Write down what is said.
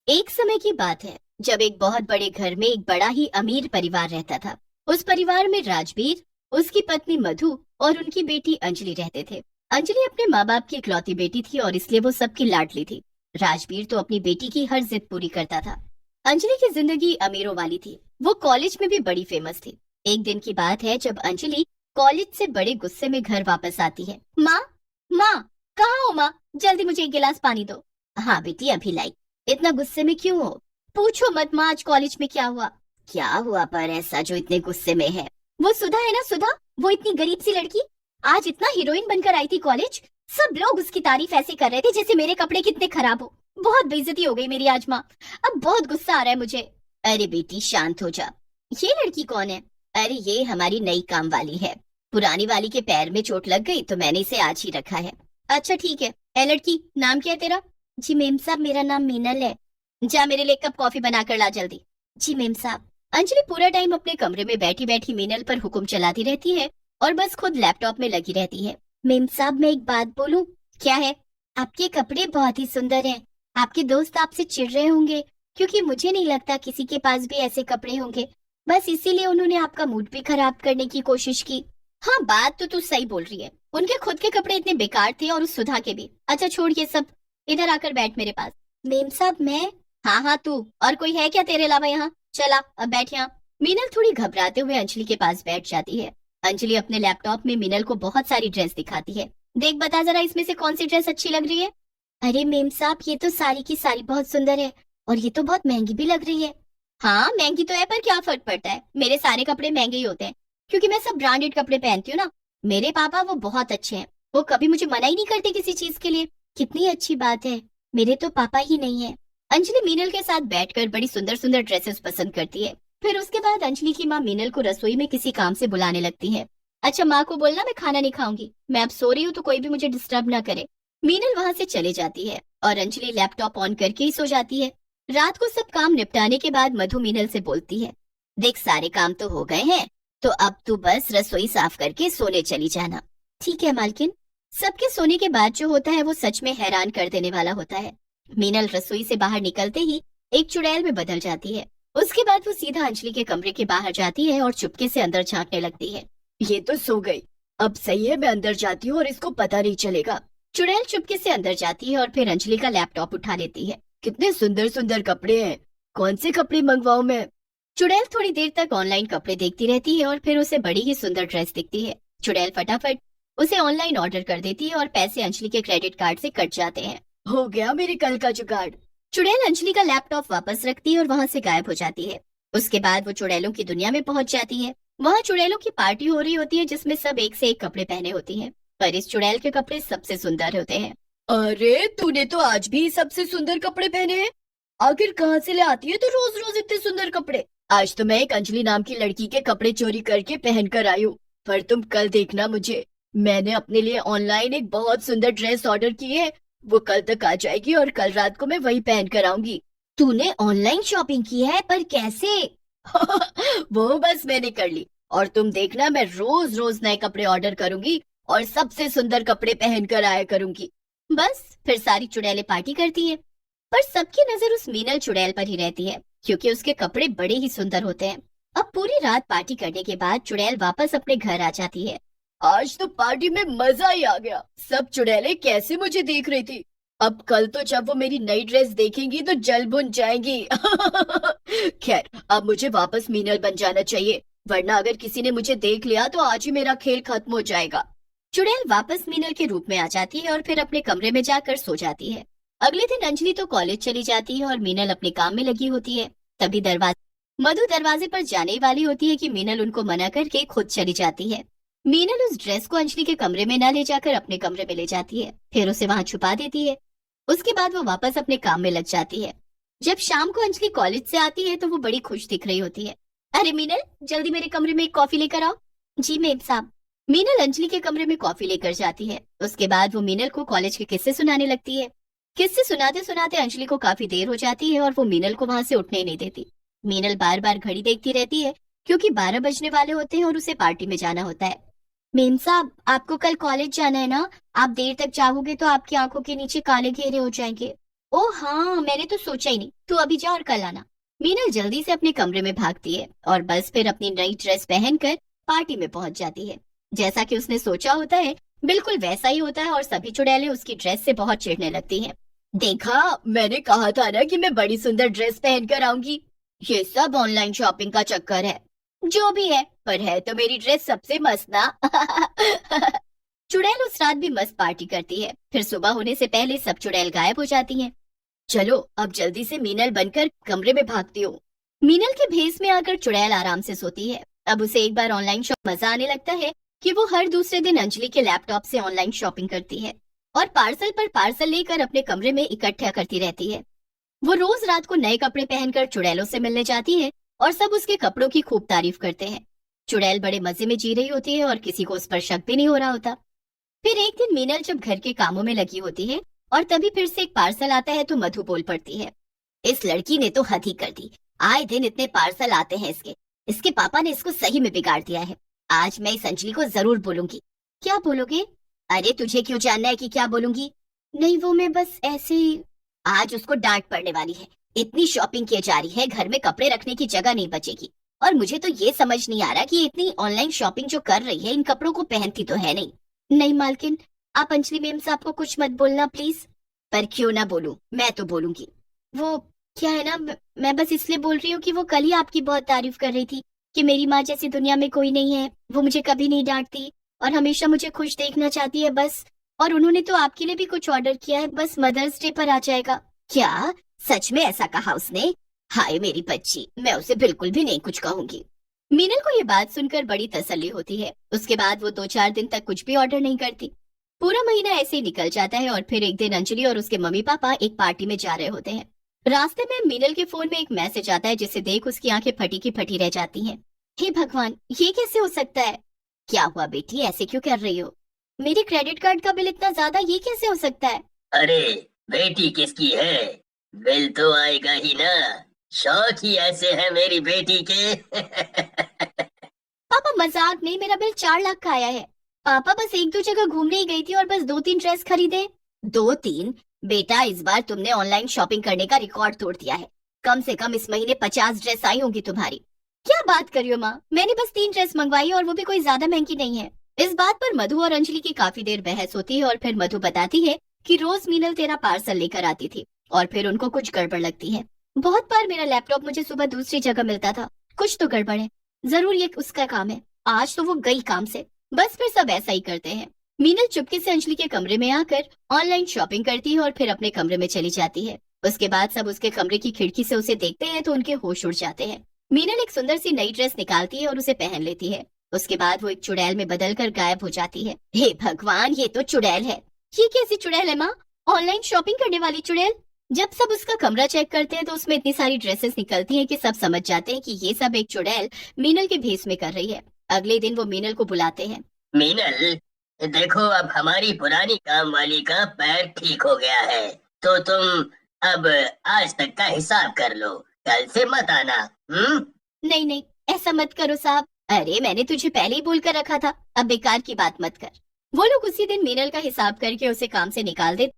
एक समय की बात है जब एक बहुत बड़े घर में एक बड़ा ही अमीर परिवार रहता था। उस परिवार में राजवीर, उसकी पत्नी मधु और उनकी बेटी अंजलि रहते थे। अंजलि अपने माँ बाप की इकलौती बेटी थी और इसलिए वो सबकी लाडली थी। राजवीर तो अपनी बेटी की हर जिद पूरी करता था। अंजलि की जिंदगी अमीरों वाली थी। वो कॉलेज में भी बड़ी फेमस थी। एक दिन की बात है जब अंजलि कॉलेज से बड़े गुस्से में घर वापस आती है। माँ, माँ, कहाँ हो माँ? जल्दी मुझे एक गिलास पानी दो। हाँ बेटी, अभी लाई। इतना गुस्से में क्यों हो? पूछो मत माँ, आज कॉलेज में क्या हुआ? क्या हुआ पर ऐसा जो इतने गुस्से में है? वो सुधा है ना, सुधा, वो इतनी गरीब सी लड़की आज इतना हीरोइन बनकर आई थी कॉलेज। सब लोग उसकी तारीफ ऐसे कर रहे थे जैसे मेरे कपड़े कितने खराब हो। बहुत बेइज्जती हो गई मेरी आज माँ। अब बहुत गुस्सा आ रहा है मुझे। अरे बेटी शांत हो जा। ये लड़की कौन है? अरे ये हमारी नई काम वाली है। पुरानी वाली के पैर में चोट लग गई तो मैंने इसे आज ही रखा है। अच्छा ठीक है। ए लड़की, नाम क्या है तेरा? जी मेम साहब, मेरा नाम मीनल है। जा मेरे लिए कप कॉफी बनाकर ला जल्दी। जी मेम साहब। अंजलि पूरा टाइम अपने कमरे में बैठी बैठी मीनल पर हुक्म चलाती रहती है और बस खुद लैपटॉप में लगी रहती है। मेम साहब, मैं एक बात बोलूं? क्या है? आपके कपड़े बहुत ही सुंदर हैं। आपके दोस्त आपसे चिढ़ रहे होंगे क्योंकि मुझे नहीं लगता किसी के पास भी ऐसे कपड़े होंगे। बस इसीलिए उन्होंने आपका मूड भी खराब करने की कोशिश की। हाँ, बात तो तू सही बोल रही है। उनके खुद के कपड़े इतने बेकार थे और उस सुधा के भी। अच्छा छोड़ ये सब, इधर आकर बैठ मेरे पास। मेम साहब मैं? हाँ हाँ तू, और कोई है क्या तेरे अलावा यहाँ? चला अब बैठ यहाँ। मीनल थोड़ी घबराते हुए अंजलि के पास बैठ जाती है। अंजलि अपने लैपटॉप में मीनल को बहुत सारी ड्रेस दिखाती है। देख बता जरा, इसमें से कौन सी ड्रेस अच्छी लग रही है? अरे मेम साहब, ये तो सारी की सारी बहुत सुंदर है और ये तो बहुत महंगी भी लग रही है। हाँ महंगी तो है, पर क्या फर्क पड़ता है? मेरे सारे कपड़े महंगे ही होते हैं क्योंकि मैं सब ब्रांडेड कपड़े पहनती हूँ ना। मेरे पापा वो बहुत अच्छे हैं, वो कभी मुझे मना ही नहीं करते किसी चीज के लिए। कितनी अच्छी बात है, मेरे तो पापा ही नहीं है। अंजलि मीनल के साथ बैठकर बड़ी सुंदर सुंदर ड्रेसेस पसंद करती है। फिर उसके बाद अंजलि की माँ मीनल को रसोई में किसी काम से बुलाने लगती है। अच्छा माँ को बोलना मैं खाना नहीं खाऊंगी, मैं अब सो रही हूँ तो कोई भी मुझे डिस्टर्ब ना करे। मीनल वहां से चले जाती है और अंजलि लैपटॉप ऑन करके ही सो जाती है। रात को सब काम निपटाने के बाद मधु मीनल से बोलती है, देख सारे काम तो हो गए हैं, तो अब तू बस रसोई साफ करके सोने चली जाना। ठीक है मालकिन। सबके सोने के बाद जो होता है वो सच में हैरान कर देने वाला होता है। मीनल रसोई से बाहर निकलते ही एक चुड़ैल में बदल जाती है। उसके बाद वो सीधा अंजलि के कमरे के बाहर जाती है और चुपके से अंदर झांकने लगती है। ये तो सो गई, अब सही है मैं अंदर जाती हूँ और इसको पता नहीं चलेगा। चुड़ैल चुपके से अंदर जाती है और फिर अंजलि का लैपटॉप उठा लेती है। कितने सुंदर सुंदर कपड़े हैं, कौन से कपड़े मंगवाऊं मैं? चुड़ैल थोड़ी देर तक ऑनलाइन कपड़े देखती रहती है और फिर उसे बड़ी ही सुंदर ड्रेस दिखती है। चुड़ैल फटाफट उसे ऑनलाइन ऑर्डर कर देती है और पैसे अंजलि के क्रेडिट कार्ड से कट जाते हैं। हो गया मेरे कल का जुगाड़। चुड़ैल अंजलि का लैपटॉप वापस रखती है और वहां से गायब हो जाती है। उसके बाद वो चुड़ैलों की दुनिया में पहुंच जाती है। वहाँ चुड़ैलों की पार्टी हो रही होती है जिसमें सब एक से एक कपड़े पहने होती हैं, पर इस चुड़ैल के कपड़े सबसे सुंदर होते हैं। अरे तूने तो आज भी सबसे सुंदर कपड़े पहने हैं, आखिर कहाँ से ले आती है तो रोज रोज इतने सुंदर कपड़े? आज तो मैं एक अंजलि नाम की लड़की के कपड़े चोरी करके पहन कर आई हूँ, पर तुम कल देखना मुझे। मैंने अपने लिए ऑनलाइन एक बहुत सुंदर ड्रेस ऑर्डर की है, वो कल तक आ जाएगी और कल रात को मैं वही पहन कर आऊंगी। तूने ऑनलाइन शॉपिंग की है, पर कैसे? वो बस मैंने कर ली, और तुम देखना मैं रोज रोज नए कपड़े ऑर्डर करूंगी और सबसे सुंदर कपड़े पहन कर आया करूंगी। बस फिर सारी चुड़ैलें पार्टी करती हैं, पर सबकी नजर उस मीनल चुड़ैल पर ही रहती है क्योंकि उसके कपड़े बड़े ही सुंदर होते हैं। अब पूरी रात पार्टी करने के बाद चुड़ैल वापस अपने घर आ जाती है। आज तो पार्टी में मजा ही आ गया, सब चुड़ैलें कैसे मुझे देख रही थी। अब कल तो जब वो मेरी नई ड्रेस देखेंगी तो जल भुन जाएंगी। खैर अब मुझे वापस मीनल बन जाना चाहिए, वरना अगर किसी ने मुझे देख लिया तो आज ही मेरा खेल खत्म हो जाएगा। चुड़ैल वापस मीनल के रूप में आ जाती है और फिर अपने कमरे में जाकर सो जाती है। अगले दिन अंजलि तो कॉलेज चली जाती है और मीनल अपने काम में लगी होती है। तभी मधु दरवाजे पर जाने ही वाली होती है कि मीनल उनको मना करके खुद चली जाती है। मीनल उस ड्रेस को अंजलि के कमरे में न ले जाकर अपने कमरे में ले जाती है, फिर उसे वहां छुपा देती है। उसके बाद वो वापस अपने काम में लग जाती है। जब शाम को अंजलि कॉलेज से आती है तो वो बड़ी खुश दिख रही होती है। अरे मीनल, जल्दी मेरे कमरे में एक कॉफी लेकर आओ। जी मेम साहब। मीनल अंजलि के कमरे में कॉफी लेकर जाती है। उसके बाद वो मीनल को कॉलेज के किस्से सुनाने लगती है। किस्से सुनाते सुनाते अंजलि को काफी देर हो जाती है और वो मीनल को वहां से उठने ही नहीं देती। मीनल बार बार घड़ी देखती रहती है क्योंकि 12 बजने वाले होते हैं और उसे पार्टी में जाना होता है। मेम साहब, आपको कल कॉलेज जाना है ना? आप देर तक जागोगे तो आपकी आंखों के नीचे काले घेरे हो जाएंगे। ओ हाँ, मैंने तो सोचा ही नहीं, तू अभी जा और कल आना। मीनल जल्दी से अपने कमरे में भागती है और बस फिर अपनी नई ड्रेस पहनकर पार्टी में पहुंच जाती है। जैसा कि उसने सोचा होता है, बिल्कुल वैसा ही होता है और सभी चुड़ैलें उसकी ड्रेस से बहुत चिढ़ने लगती हैं। देखा, मैंने कहा था ना कि मैं बड़ी सुंदर ड्रेस पहनकर आऊंगी। ये सब ऑनलाइन शॉपिंग का चक्कर है। जो भी है, पर है तो मेरी ड्रेस सबसे मस्त ना। चुड़ैल उस रात भी मस्त पार्टी करती है। फिर सुबह होने से पहले सब चुड़ैल गायब हो जाती हैं। चलो अब जल्दी से मीनल बनकर कमरे में भागती हूँ। मीनल के भेस में आकर चुड़ैल आराम से सोती है। अब उसे एक बार ऑनलाइन शॉप मजा आने लगता है कि वो हर दूसरे दिन अंजलि के लैपटॉप से ऑनलाइन शॉपिंग करती है और पार्सल पर पार्सल लेकर अपने कमरे में इकट्ठा करती रहती है। वो रोज रात को नए कपड़े पहनकर चुड़ैलों से मिलने जाती है और सब उसके कपड़ों की खूब तारीफ करते हैं। चुड़ैल बड़े मजे में जी रही होती है और किसी को उस पर शक भी नहीं हो रहा होता। फिर एक दिन मीनल जब घर के कामों में लगी होती है और तभी फिर से एक पार्सल आता है तो मधु बोल पड़ती है, इस लड़की ने तो हद ही कर दी। आए दिन इतने पार्सल आते हैं इसके। इसके पापा ने इसको सही में बिगाड़ दिया है। आज मैं इस अंजलि को जरूर बोलूंगी। क्या बोलोगे? अरे तुझे क्यों जानना है कि क्या बोलूंगी? नहीं, वो मैं बस ऐसे ही। आज उसको डांट पड़ने वाली है। इतनी शॉपिंग की जा रही है, घर में कपड़े रखने की जगह नहीं बचेगी। और मुझे तो ये समझ नहीं आ रहा कि इतनी ऑनलाइन शॉपिंग जो कर रही है, इन कपड़ों को पहनती तो है नहीं। नहीं मालकिन, आप अंजलि मैम साहब को कुछ मत बोलना प्लीज। पर क्यों ना बोलूं, मैं तो बोलूंगी। वो क्या है ना, मैं बस इसलिए बोल रही हूँ कि वो कल ही आपकी बहुत तारीफ कर रही थी कि मेरी माँ जैसी दुनिया में कोई नहीं है। वो मुझे कभी नहीं डांटती और हमेशा मुझे खुश देखना चाहती है बस। और उन्होंने तो आपके लिए भी कुछ ऑर्डर किया है, बस मदर्स डे पर आ जाएगा। क्या सच में ऐसा कहा उसने? हाय मेरी बच्ची, मैं उसे बिल्कुल भी नहीं कुछ कहूंगी। मीनल को ये बात सुनकर बड़ी तसल्ली होती है। उसके बाद वो 2-4 दिन तक कुछ भी ऑर्डर नहीं करती। पूरा महीना ऐसे ही निकल जाता है और फिर एक दिन अंजलि और उसके मम्मी पापा एक पार्टी में जा रहे होते हैं। रास्ते में मीनल के फोन में एक मैसेज आता है जिसे देख उसकी आंखें फटी की फटी रह जाती हैं। हे भगवान, ये कैसे हो सकता है? क्या हुआ बेटी, ऐसे क्यों कर रही हो? मेरे क्रेडिट कार्ड का बिल इतना ज्यादा, ये कैसे हो सकता है? अरे बेटी किसकी है? बिल तो आएगा ही ना। शौक ही ऐसे है मेरी बेटी के। पापा मजाक नहीं, मेरा बिल 4 लाख का आया है। पापा बस 1-2 जगह घूमने ही गई थी और बस 2-3 ड्रेस खरीदे। 2-3? बेटा इस बार तुमने ऑनलाइन शॉपिंग करने का रिकॉर्ड तोड़ दिया है। कम से कम इस महीने 50 ड्रेस आई होंगी तुम्हारी। क्या बात कर रही हो माँ, मैंने बस 3 ड्रेस मंगवाई और वो भी कोई ज्यादा महंगी नहीं है। इस बात पर मधु और अंजलि की काफी देर बहस होती है और फिर मधु बताती है कि रोज मीनल तेरा पार्सल लेकर आती थी और फिर उनको कुछ गड़बड़ लगती है। बहुत बार मेरा लैपटॉप मुझे सुबह दूसरी जगह मिलता था। कुछ तो गड़बड़ है, जरूर ये उसका काम है। आज तो वो गई काम से। बस फिर सब ऐसा ही करते हैं। मीनल चुपके से अंजलि के कमरे में आकर ऑनलाइन शॉपिंग करती है और फिर अपने कमरे में चली जाती है। उसके बाद सब उसके कमरे की खिड़की से उसे देखते हैं तो उनके होश उड़ जाते हैं। मीनल एक सुंदर सी नई ड्रेस निकालती है और उसे पहन लेती है। उसके बाद वो एक चुड़ैल में बदलकर गायब हो जाती है। हे भगवान, ये तो चुड़ैल है। ये कैसी चुड़ैल है माँ? ऑनलाइन शॉपिंग करने वाली चुड़ैल? जब सब उसका कमरा चेक करते हैं तो उसमें इतनी सारी ड्रेसेस निकलती हैं कि सब समझ जाते हैं कि ये सब एक चुड़ैल मीनल के भेस में कर रही है। अगले दिन वो मीनल को बुलाते हैं। मीनल, देखो अब हमारी पुरानी काम वाली का पैर ठीक हो गया है, तो तुम अब आज तक का हिसाब कर लो। कल से मत आना। नहीं नहीं, ऐसा मत करो साहब। अरे मैंने तुझे पहले ही बोल कर रखा था, अब बेकार की बात मत कर। वो लोग उसी दिन मीनल का हिसाब करके उसे काम से निकाल देते